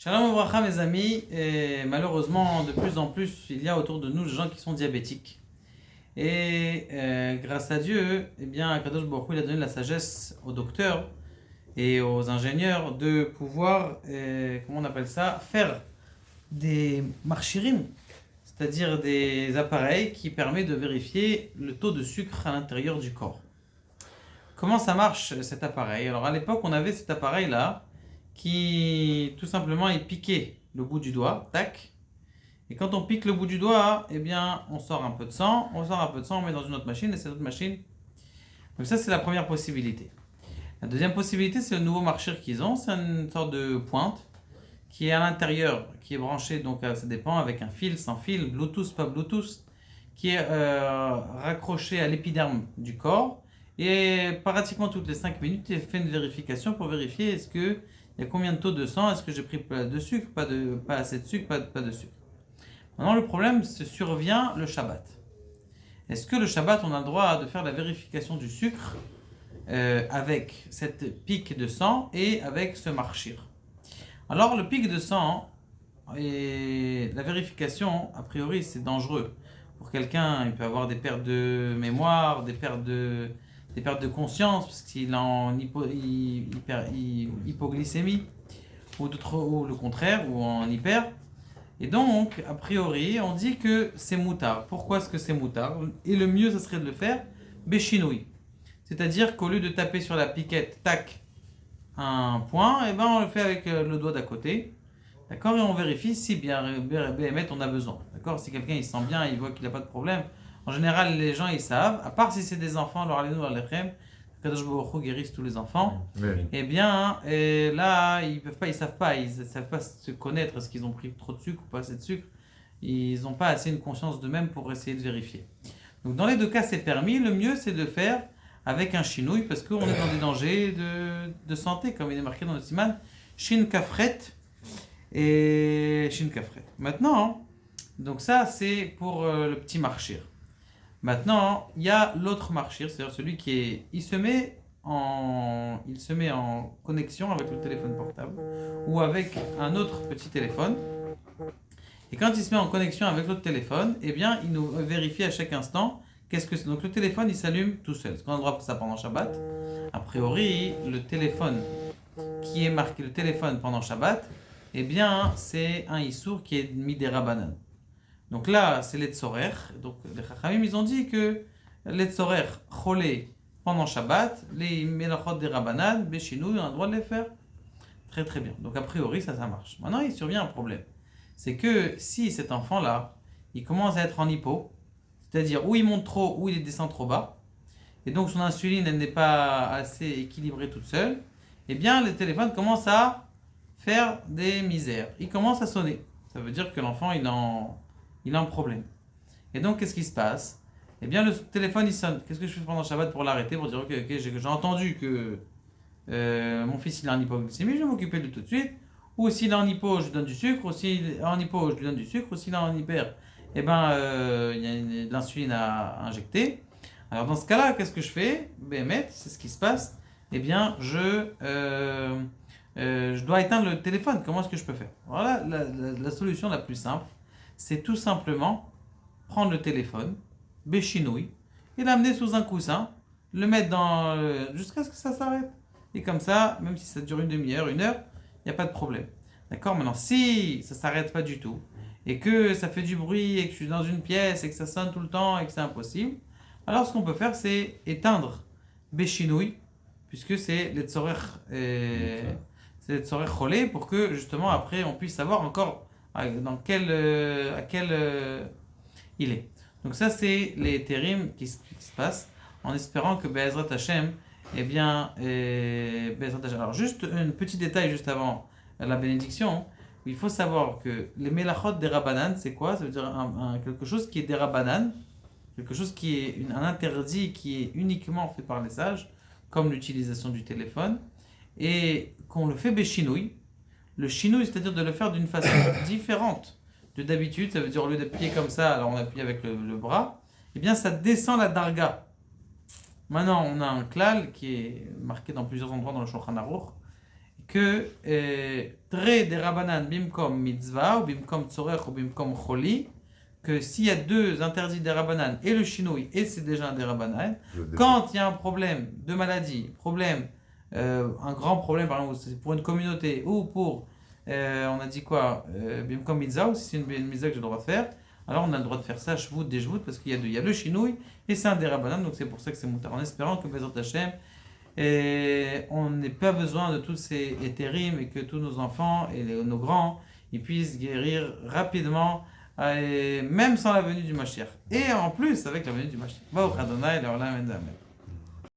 Shalom Obracha mes amis, et malheureusement de plus en plus il y a autour de nous des gens qui sont diabétiques. Et grâce à Dieu, eh bien Kadosh Baruch Hu, il a donné la sagesse aux docteurs et aux ingénieurs de pouvoir, comment on appelle ça, faire des marchirim, c'est-à-dire des appareils qui permettent de vérifier le taux de sucre à l'intérieur du corps. Comment ça marche cet appareil? Alors à l'époque on avait cet appareil là qui tout simplement il piquait le bout du doigt, tac. Et quand on pique le bout du doigt, eh bien on sort un peu de sang, on met dans une autre machine et cette autre machine. Donc ça c'est la première possibilité. La deuxième possibilité c'est le nouveau marcheur qu'ils ont, c'est une sorte de pointe qui est à l'intérieur, qui est branchée, donc ça dépend, avec un fil, sans fil, Bluetooth, pas Bluetooth, qui est raccroché à l'épiderme du corps. Et pratiquement toutes les 5 minutes, il fait une vérification pour vérifier est-ce que il y a combien de taux de sang, est-ce que j'ai pris de sucre, pas assez de sucre, pas de sucre. Maintenant, le problème survient le Shabbat. Est-ce que le Shabbat, on a le droit de faire la vérification du sucre avec cette pique de sang et avec ce marchir? Alors, le pic de sang et la vérification, a priori, c'est dangereux. Pour quelqu'un, il peut avoir des pertes de mémoire, des pertes de conscience, parce qu'il est en hypoglycémie, ou le contraire, ou en hyper. Et donc, a priori, on dit que c'est moutard. Pourquoi est-ce que c'est moutard? Et le mieux, ça serait de le faire béchinoui. C'est-à-dire qu'au lieu de taper sur la piquette, tac, un point, et ben on le fait avec le doigt d'à côté. D'accord? Et on vérifie si bien on a besoin. D'accord? Si quelqu'un il sent bien, il voit qu'il n'a pas de problème. En général, les gens ils savent, à part si c'est des enfants, alors allez-nous à l'Echem, Kadosh Baruch Hu guérisse tous les enfants. Oui. Eh bien, là, ils savent pas se connaître, est-ce qu'ils ont pris trop de sucre ou pas assez de sucre. Ils n'ont pas assez une conscience d'eux-mêmes pour essayer de vérifier. Donc, dans les deux cas, c'est permis. Le mieux, c'est de faire avec un chinouille, parce qu'on est dans des dangers de santé, comme il est marqué dans le siman, Shin Kafret et Shin Kafret. Maintenant, donc ça, c'est pour le petit marchir. Maintenant, il y a l'autre marchir, c'est-à-dire celui il se met en connexion avec le téléphone portable ou avec un autre petit téléphone. Et quand il se met en connexion avec l'autre téléphone, eh bien, il nous vérifie à chaque instant qu'est-ce que c'est. Donc le téléphone, il s'allume tout seul. Est-ce qu'on a le droit pour ça pendant Shabbat? A priori, le téléphone qui est marqué le téléphone pendant Shabbat, eh bien, c'est un issour qui est mis des rabanan. Donc là, c'est l'etzorer. Donc les Chachamim, ils ont dit que l'etzorer cholé pendant Shabbat, les melachot des rabanan, béchinou, on a le droit de les faire. Très très bien. Donc a priori, ça marche. Maintenant, il survient un problème. C'est que si cet enfant-là, il commence à être en hypo, c'est-à-dire où il monte trop, ou il descend trop bas, et donc son insuline, elle n'est pas assez équilibrée toute seule, eh bien, le téléphone commence à faire des misères. Il commence à sonner. Ça veut dire que l'enfant, il a un problème. Et donc, qu'est-ce qui se passe? Eh bien, le téléphone, il sonne. Qu'est-ce que je fais pendant Shabbat pour l'arrêter? Pour dire, ok, j'ai entendu que mon fils, il a un hypoglycémie, je vais m'occuper de tout de suite. Ou s'il est en hypo, je lui donne du sucre. Ou s'il est en hypo, je lui donne du sucre. Ou s'il est en hyper, eh ben, il y a de l'insuline à injecter. Alors, dans ce cas-là, qu'est-ce que je fais? Béhémet, c'est ce qui se passe. Eh bien, je dois éteindre le téléphone. Comment est-ce que je peux faire? Voilà la solution la plus simple. C'est tout simplement prendre le téléphone, béchinouille, et l'amener sous un coussin, le mettre jusqu'à ce que ça s'arrête. Et comme ça, même si ça dure une demi-heure, une heure, il n'y a pas de problème. D'accord? Maintenant, si ça ne s'arrête pas du tout, et que ça fait du bruit, et que je suis dans une pièce, et que ça sonne tout le temps, et que c'est impossible, alors ce qu'on peut faire, c'est éteindre béchinouille, puisque c'est les tzorer cholé, pour que justement après on puisse savoir encore dans quel il est. Donc ça c'est les térim qui se passent en espérant que Be'ezrat Hashem, eh bien Be'ezrat Hashem. Alors juste un petit détail juste avant la bénédiction, il faut savoir que les melachot des rabanan, c'est quoi? Ça veut dire quelque chose qui est des rabanan, quelque chose qui est un interdit qui est uniquement fait par les sages, comme l'utilisation du téléphone, et qu'on le fait béchinouille. Le chinouille, c'est-à-dire de le faire d'une façon différente de d'habitude, ça veut dire au lieu d'appuyer comme ça, alors on appuie avec le bras, eh bien ça descend la darga. Maintenant, on a un klal qui est marqué dans plusieurs endroits dans le Shulchan Aruch, que Tre des Rabbanan bimkom mitzvah ou bimkom tzorech ou bimkom choli, que s'il y a deux interdits des Rabbanan et le chinoui et c'est déjà un des Rabbanan, quand il y a un problème de maladie, un grand problème par exemple c'est pour une communauté ou pour, on a dit quoi, bimkom mitzvah, ou si c'est une mitzvah que j'ai le droit de faire, alors on a le droit de faire ça, shvout, des shvout, parce qu'il y a deux, il y a le chinoui et c'est un des Rabbanan, donc c'est pour ça que c'est moutar, en espérant que Bezrat Hashem, et on n'ait pas besoin de tous ces étérim et que tous nos enfants et nos grands ils puissent guérir rapidement, même sans la venue du Mashiach. Et en plus avec la venue du Mashiach. Baruch Adonai, Le'olam Amen.